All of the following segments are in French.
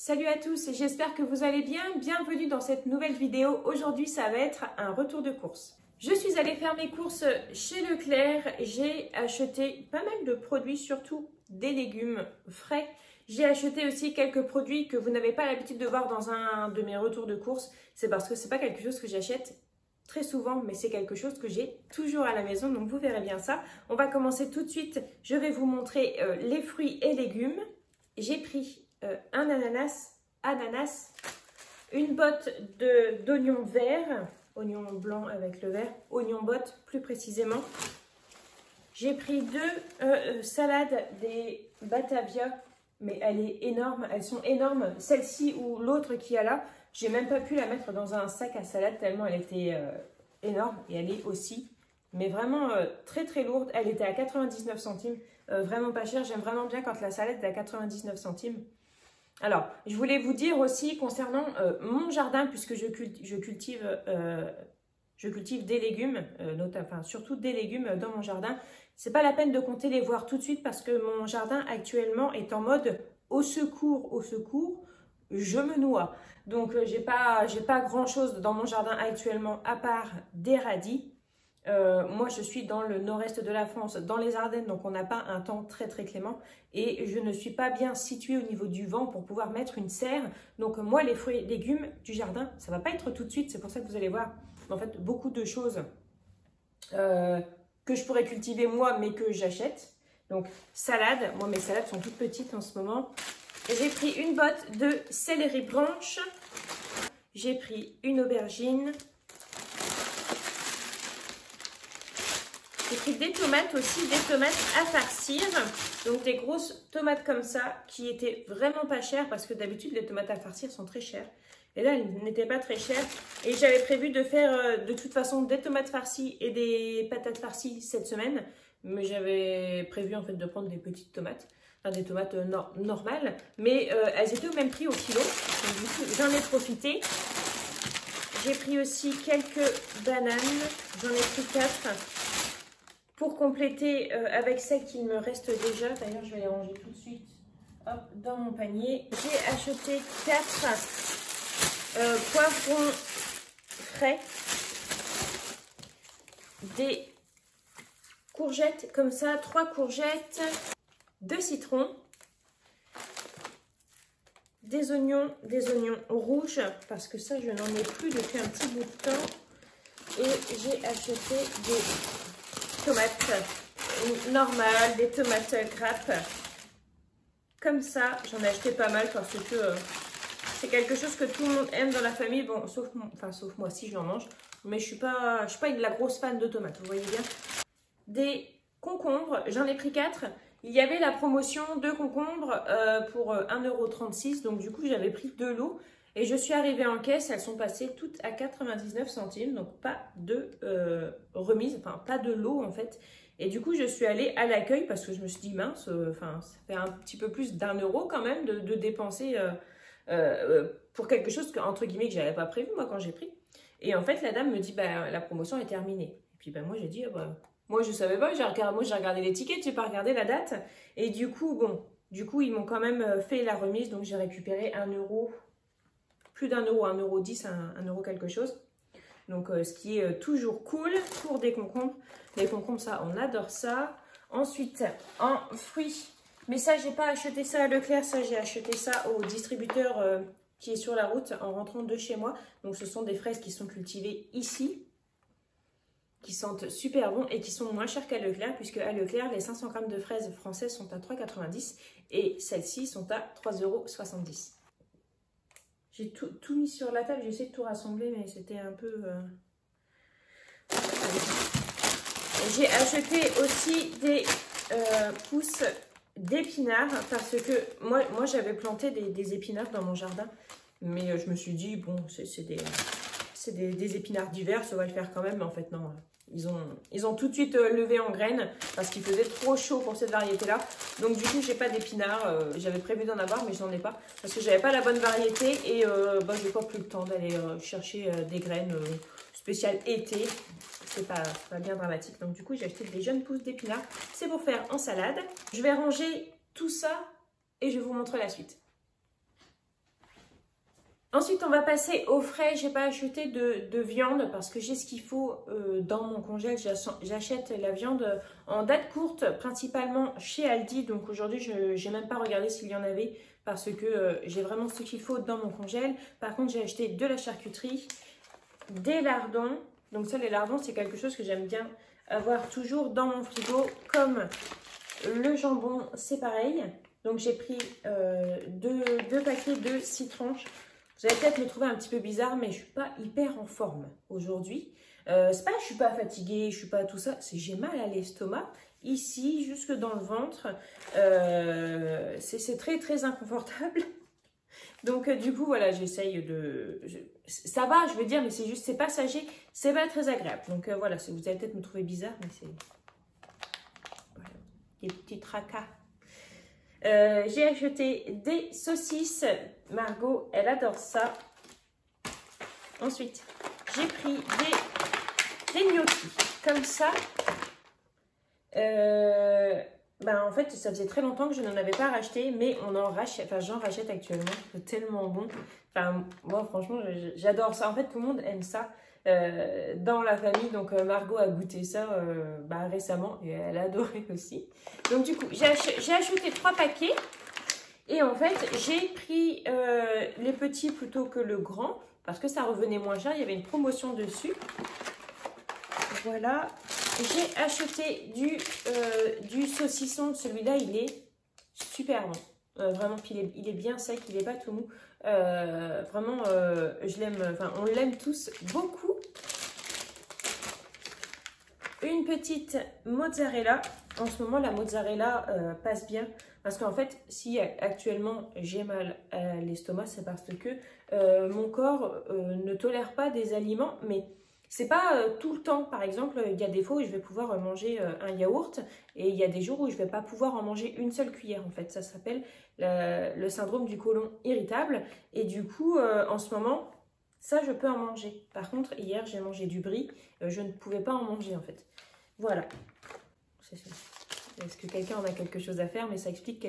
Salut à tous, j'espère que vous allez bien. Bienvenue dans cette nouvelle vidéo. Aujourd'hui, ça va être un retour de course. Je suis allée faire mes courses chez Leclerc. J'ai acheté pas mal de produits, surtout des légumes frais. J'ai acheté aussi quelques produits que vous n'avez pas l'habitude de voir dans un de mes retours de course. C'est parce que c'est pas quelque chose que j'achète très souvent, mais c'est quelque chose que j'ai toujours à la maison, donc vous verrez bien ça. On va commencer tout de suite. Je vais vous montrer les fruits et légumes. J'ai pris un ananas, une botte d'oignons verts, oignons blancs avec le vert, oignons bottes plus précisément. J'ai pris deux salades des Batavia, mais elles sont énormes. Celle-ci ou l'autre qu'il y a là, j'ai même pas pu la mettre dans un sac à salade tellement elle était énorme et elle est aussi, mais vraiment très très lourde. Elle était à 99 centimes, vraiment pas cher. J'aime vraiment bien quand la salade est à 99 centimes. Alors, je voulais vous dire aussi concernant mon jardin, puisque je cultive des légumes, enfin, surtout des légumes dans mon jardin. C'est pas la peine de compter les voir tout de suite parce que mon jardin actuellement est en mode au secours, je me noie. Donc, j'ai pas grand chose dans mon jardin actuellement à part des radis. Moi, je suis dans le nord-est de la France, dans les Ardennes, donc on n'a pas un temps très très clément et je ne suis pas bien située au niveau du vent pour pouvoir mettre une serre. Donc moi, les fruits et légumes du jardin, ça va pas être tout de suite. C'est pour ça que vous allez voir en fait beaucoup de choses que je pourrais cultiver moi, mais que j'achète. Donc salade, moi mes salades sont toutes petites en ce moment. J'ai pris une botte de céleri branche, j'ai pris une aubergine. J'ai pris des tomates aussi, des tomates à farcir. Donc des grosses tomates comme ça qui étaient vraiment pas chères parce que d'habitude les tomates à farcir sont très chères. Et là, elles n'étaient pas très chères. Et j'avais prévu de faire de toute façon des tomates farcies et des patates farcies cette semaine. Mais j'avais prévu en fait de prendre des petites tomates. Enfin des tomates normales. Mais elles étaient au même prix au kilo. Donc du coup, j'en ai profité. J'ai pris aussi quelques bananes. J'en ai pris 4. Pour compléter avec celles qu'il me reste déjà, d'ailleurs je vais les ranger tout de suite hop, dans mon panier. J'ai acheté 4 poivrons frais, des courgettes comme ça, 3 courgettes, 2 citrons, des oignons rouges, parce que ça je n'en ai plus depuis un petit bout de temps. Et j'ai acheté des tomates normales, des tomates grappes. Comme ça, j'en ai acheté pas mal parce que c'est quelque chose que tout le monde aime dans la famille. Bon, sauf moi si j'en mange. Mais je suis pas la grosse fan de tomates, vous voyez bien. Des concombres, j'en ai pris 4. Il y avait la promotion de concombres pour 1,36 €. Donc du coup, j'avais pris 2 lots. Et je suis arrivée en caisse, elles sont passées toutes à 99 centimes, donc pas de remise, enfin pas de lot en fait. Et du coup, je suis allée à l'accueil parce que je me suis dit, mince, ça fait un petit peu plus d'1 € quand même de dépenser pour quelque chose que, entre guillemets, que j'avais pas prévu moi quand j'ai pris. Et en fait, la dame me dit, bah, la promotion est terminée. Et puis, bah, moi, j'ai dit, moi, je savais pas, moi, j'ai regardé l'étiquette, j'ai pas regardé la date. Et du coup, bon, ils m'ont quand même fait la remise, donc j'ai récupéré 1 €. Plus d'1 €, 1,10 €, 1 € quelque chose. Donc, ce qui est toujours cool pour des concombres. Les concombres, ça, on adore ça. Ensuite, en fruits. Mais ça, j'ai pas acheté ça à Leclerc. Ça, j'ai acheté ça au distributeur qui est sur la route en rentrant de chez moi. Donc, ce sont des fraises qui sont cultivées ici, qui sentent super bon et qui sont moins chères qu'à Leclerc, puisque à Leclerc, les 500 grammes de fraises françaises sont à 3,90 € et celles-ci sont à 3,70 €. J'ai tout mis sur la table, j'ai essayé de tout rassembler, mais c'était un peu... J'ai acheté aussi des pousses d'épinards, parce que moi j'avais planté des épinards dans mon jardin, mais je me suis dit, bon, c'est des épinards d'hiver, ça va le faire quand même, mais en fait non. Ils ont tout de suite levé en graines parce qu'il faisait trop chaud pour cette variété-là. Donc du coup, j'ai pas d'épinards. J'avais prévu d'en avoir, mais je n'en ai pas parce que j'avais pas la bonne variété et j'ai pas plus le temps d'aller chercher des graines spéciales été. C'est pas bien dramatique. Donc du coup, j'ai acheté des jeunes pousses d'épinards. C'est pour faire en salade. Je vais ranger tout ça et je vous montre la suite. Ensuite, on va passer au frais. J'ai pas acheté de viande parce que j'ai ce qu'il faut dans mon congèle. J'achète la viande en date courte, principalement chez Aldi. Donc aujourd'hui, je n'ai même pas regardé s'il y en avait parce que j'ai vraiment ce qu'il faut dans mon congèle. Par contre, j'ai acheté de la charcuterie, des lardons. Donc ça, les lardons, c'est quelque chose que j'aime bien avoir toujours dans mon frigo. Comme le jambon, c'est pareil. Donc j'ai pris deux paquets de 6 tranches. Vous allez peut-être me trouver un petit peu bizarre, mais je ne suis pas hyper en forme aujourd'hui. C'est pas que je ne suis pas fatiguée, je ne suis pas tout ça, c'est j'ai mal à l'estomac. Ici, jusque dans le ventre. C'est très très inconfortable. Donc du coup, voilà, j'essaye de... Ça va, je veux dire, mais c'est juste, c'est passager, c'est pas très agréable. Donc voilà, vous allez peut-être me trouver bizarre, mais c'est... Voilà, des petits tracas. J'ai acheté des saucisses. Margot, elle adore ça. Ensuite, j'ai pris des gnocchis comme ça. En fait, ça faisait très longtemps que je n'en avais pas racheté, mais on en rachète. Enfin, j'en rachète actuellement. C'est tellement bon. Enfin, moi, franchement, j'adore ça. En fait, tout le monde aime ça dans la famille. Donc, Margot a goûté ça récemment et elle a adoré aussi. Donc, du coup, j'ai acheté 3 paquets. Et en fait, j'ai pris les petits plutôt que le grand parce que ça revenait moins cher. Il y avait une promotion dessus. Voilà. J'ai acheté du saucisson. Celui-là, il est super bon. Vraiment, puis il est bien sec. Il n'est pas tout mou. Vraiment, je l'aime. Enfin, on l'aime tous beaucoup. Une petite mozzarella. En ce moment, la mozzarella passe bien. Parce qu'en fait, si actuellement j'ai mal à l'estomac, c'est parce que mon corps ne tolère pas des aliments. Mais c'est pas tout le temps. Par exemple, il y a des fois où je vais pouvoir manger un yaourt. Et il y a des jours où je ne vais pas pouvoir en manger une seule cuillère. En fait, ça s'appelle le syndrome du côlon irritable. Et du coup, en ce moment, ça, je peux en manger. Par contre, hier, j'ai mangé du brie. Je ne pouvais pas en manger, en fait. Voilà. Est-ce que quelqu'un en a quelque chose à faire? Mais ça explique.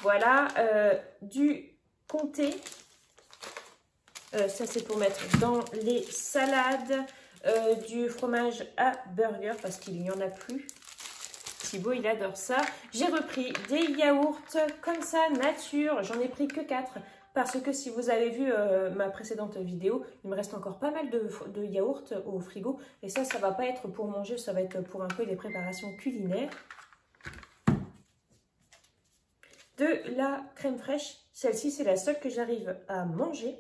Voilà. Du comté. Ça, c'est pour mettre dans les salades. Du fromage à burger parce qu'il n'y en a plus. Thibaut, il adore ça. J'ai repris des yaourts comme ça, nature. J'en ai pris que 4. Parce que si vous avez vu ma précédente vidéo, il me reste encore pas mal de yaourts au frigo. Et ça ne va pas être pour manger, ça va être pour un peu les préparations culinaires. De la crème fraîche. Celle-ci, c'est la seule que j'arrive à manger.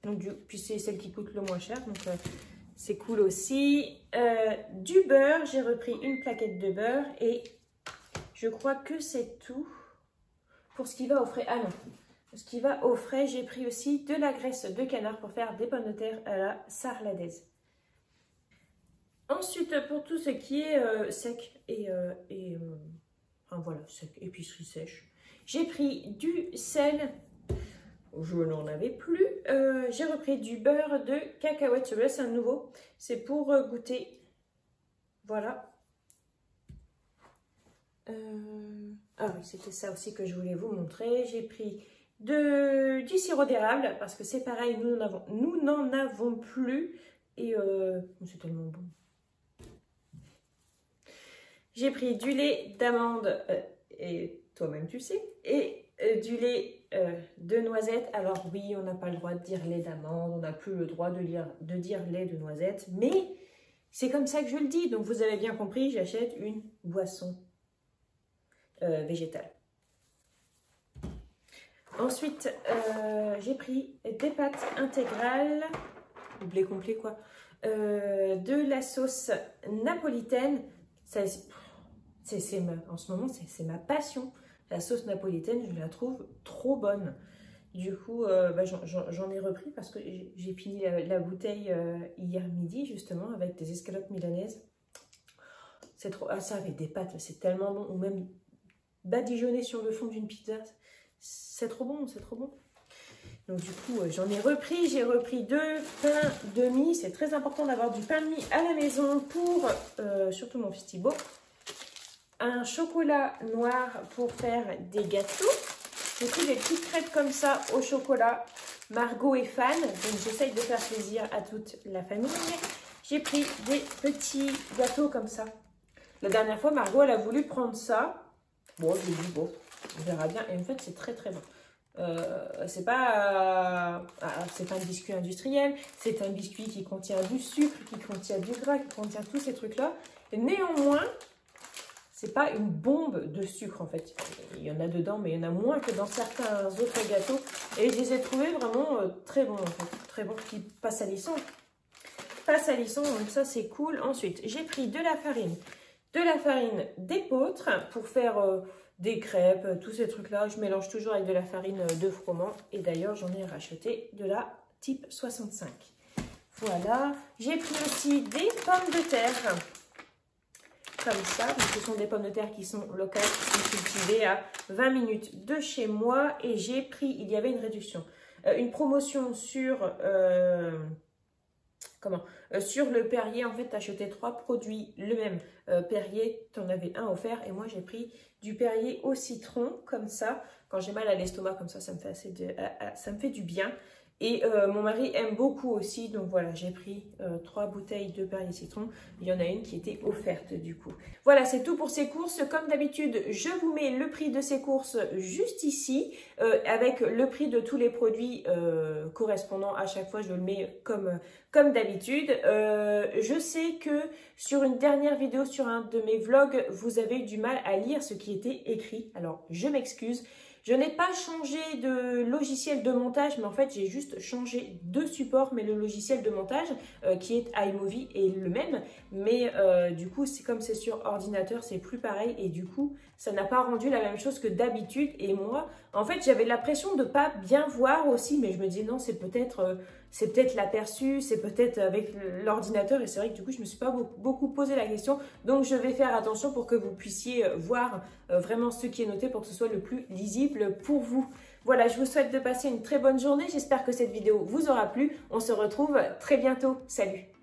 Donc, puis c'est celle qui coûte le moins cher. Donc, c'est cool aussi. Du beurre. J'ai repris une plaquette de beurre. Et je crois que c'est tout pour ce qui va au frais. Ah non. Ce qui va au frais, j'ai pris aussi de la graisse de canard pour faire des pommes de terre à la sarladaise. Ensuite, pour tout ce qui est sec enfin voilà, sec, épicerie sèche, j'ai pris du sel. Je n'en avais plus. J'ai repris du beurre de cacahuète. Celui-là, c'est un nouveau. C'est pour goûter. Voilà. Ah oui, c'était ça aussi que je voulais vous montrer. J'ai pris du sirop d'érable parce que c'est pareil, nous n'en avons plus et c'est tellement bon. J'ai pris du lait d'amande et toi-même tu sais, et du lait de noisette. Alors oui, on n'a pas le droit de dire lait d'amande, on n'a plus le droit de dire lait de noisette, mais c'est comme ça que je le dis. Donc vous avez bien compris, j'achète une boisson végétale. Ensuite, j'ai pris des pâtes intégrales, blé complet quoi, de la sauce napolitaine. En ce moment, c'est ma passion. La sauce napolitaine, je la trouve trop bonne. Du coup, j'en ai repris parce que j'ai fini la bouteille hier midi, justement, avec des escalopes milanaises. C'est trop... Ah, ça, avec des pâtes, c'est tellement bon. Ou même badigeonné sur le fond d'une pizza. C'est trop bon, c'est trop bon. Donc du coup, j'en ai repris. J'ai repris 2 pains de mie. C'est très important d'avoir du pain de mie à la maison pour, surtout mon fils Thibaut. Un chocolat noir pour faire des gâteaux. J'ai pris des petites crêpes comme ça au chocolat. Margot est fan, donc j'essaye de faire plaisir à toute la famille. J'ai pris des petits gâteaux comme ça. La dernière fois, Margot, elle a voulu prendre ça. Bon, j'ai dit, bon, on verra bien. Et en fait, c'est très, très bon. C'est pas un biscuit industriel. C'est un biscuit qui contient du sucre, qui contient du gras, qui contient tous ces trucs-là. Néanmoins, c'est pas une bombe de sucre, en fait. Il y en a dedans, mais il y en a moins que dans certains autres gâteaux. Et je les ai trouvés vraiment très bons, en fait. Très bons, qui passent à lisson. Passe à lisson, donc ça, c'est cool. Ensuite, j'ai pris de la farine d'épeautre pour faire des crêpes, tous ces trucs-là. Je mélange toujours avec de la farine de froment. Et d'ailleurs, j'en ai racheté de la type 65. Voilà. J'ai pris aussi des pommes de terre. Comme ça. Donc, ce sont des pommes de terre qui sont locales, qui sont cultivées à 20 minutes de chez moi. Et j'ai pris, il y avait une réduction. Une promotion sur... sur le Perrier, en fait, tu achetais 3 produits, le même Perrier, tu en avais un offert. Et moi, j'ai pris du Perrier au citron, comme ça. Quand j'ai mal à l'estomac, comme ça me fait ça me fait du bien. Et mon mari aime beaucoup aussi. Donc voilà, j'ai pris 3 bouteilles de Perrier citron. Il y en a une qui était offerte du coup. Voilà, c'est tout pour ces courses. Comme d'habitude, je vous mets le prix de ces courses juste ici. Avec le prix de tous les produits correspondant à chaque fois. Je le mets comme d'habitude. Je sais que sur une dernière vidéo, sur un de mes vlogs, vous avez eu du mal à lire ce qui était écrit. Alors, je m'excuse. Je n'ai pas changé de logiciel de montage, mais en fait, j'ai juste changé de support. Mais le logiciel de montage, qui est iMovie, est le même. Mais du coup, comme c'est sur ordinateur, c'est plus pareil. Et du coup, ça n'a pas rendu la même chose que d'habitude. Et moi, en fait, j'avais l'impression de ne pas bien voir aussi. Mais je me dis non, c'est peut-être l'aperçu, c'est peut-être avec l'ordinateur. Et c'est vrai que du coup, je ne me suis pas beaucoup posé la question. Donc, je vais faire attention pour que vous puissiez voir vraiment ce qui est noté pour que ce soit le plus lisible pour vous. Voilà, je vous souhaite de passer une très bonne journée. J'espère que cette vidéo vous aura plu. On se retrouve très bientôt. Salut!